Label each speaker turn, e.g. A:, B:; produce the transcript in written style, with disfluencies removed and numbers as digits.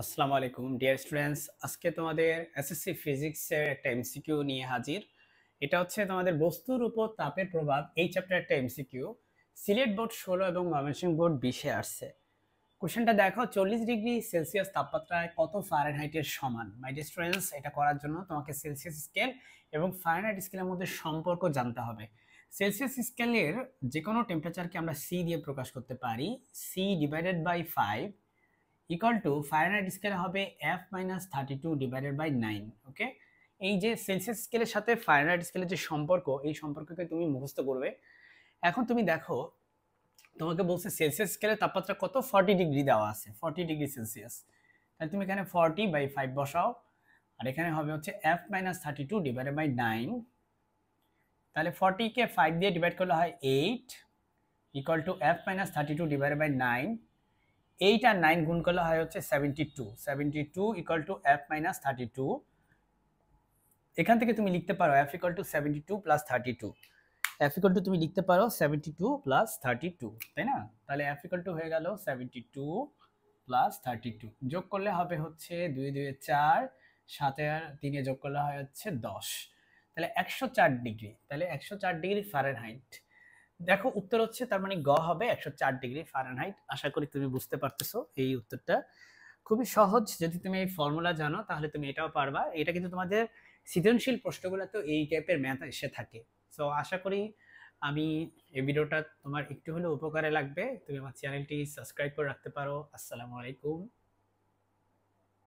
A: আসসালামু আলাইকুম dear students, আজকে তোমাদের এসএসসি ফিজিক্সের একটা এমসিকিউ নিয়ে হাজির। এটা হচ্ছে তোমাদের বস্তুর উপর তাপের প্রভাব, এই চ্যাপ্টার একটা এমসিকিউ। সিলেট বোর্ড 16 এবং ময়মনসিংহ বোর্ড 20-এ আসছে। কোশ্চেনটা দেখো, 40 ডিগ্রি সেলসিয়াস তাপমাত্রায় কত ফারেনহাইটের সমান? মাই ডিয়ার স্টুডেন্টস, এটা করার জন্য তোমাকে সেলসিয়াস স্কেল এবং ফারেনহাইট স্কেলের মধ্যে সম্পর্ক জানতে হবে। সেলসিয়াস স্কেলের যে কোনো টেম্পারেচারকে আমরা সি দিয়ে প্রকাশ করতে পারি। C divided by 5 equal to Fahrenheit স্কেলে হবে F-32/9। ওকে, এই যে সেলসিয়াস স্কেলের সাথে ফারেনহাইট স্কেলের যে সম্পর্ক, এই সম্পর্ককে তুমি মুখস্থ করবে। এখন তুমি দেখো, তোমাকে বলছে সেলসিয়াস স্কেলে তাপমাত্রা কত, 40 ডিগ্রি দেওয়া আছে, 40 ডিগ্রি সেলসিয়াস। তাহলে তুমি এখানে 40/5 বসাও, আর এখানে হবে হচ্ছে F-32/9। তাহলে 40-কে 5 দিয়ে ডিভাইড করলে হয় 8 ইকুয়াল টু F-32/9। 8 আর 9 গুণ করলে হয় হচ্ছে 72 ইকুয়াল টু F-32। এখান থেকে তুমি লিখতে পারো F equal to 72 plus 32। F equal to তুমি লিখতে পারো 72 প্লাস 32, তাই না? তাহলে F ইকুয়াল টু হয়ে গেল 72 প্লাস 32। যোগ করলে হবে হচ্ছে 2 2 4, 7 আর 3 যোগ করলে হয় হচ্ছে 10। তাহলে 104 ডিগ্রি। তাহলে 104 ডিগ্রি ফারেনহাইট। দেখো উত্তর হচ্ছে, তার মানে গ হবে 104 ডিগ্রি ফারেনহাইট। আশা করি তুমি বুঝতে পারতেছো এই উত্তরটা। খুবই সহজ, যদি তুমি এই ফর্মুলা জানো তাহলে তুমি এটাও পারবা। এটা কিন্তু তোমাদের সৃজনশীল প্রশ্নগুলোতেও এই টাইপের ম্যাথ এসে থাকে। সো আশা করি আমি এই ভিডিওটা তোমার একটু হলেও উপকারে লাগবে। তুমি আমার চ্যানেলটি সাবস্ক্রাইব করে রাখতে পারো। আসসালামু আলাইকুম।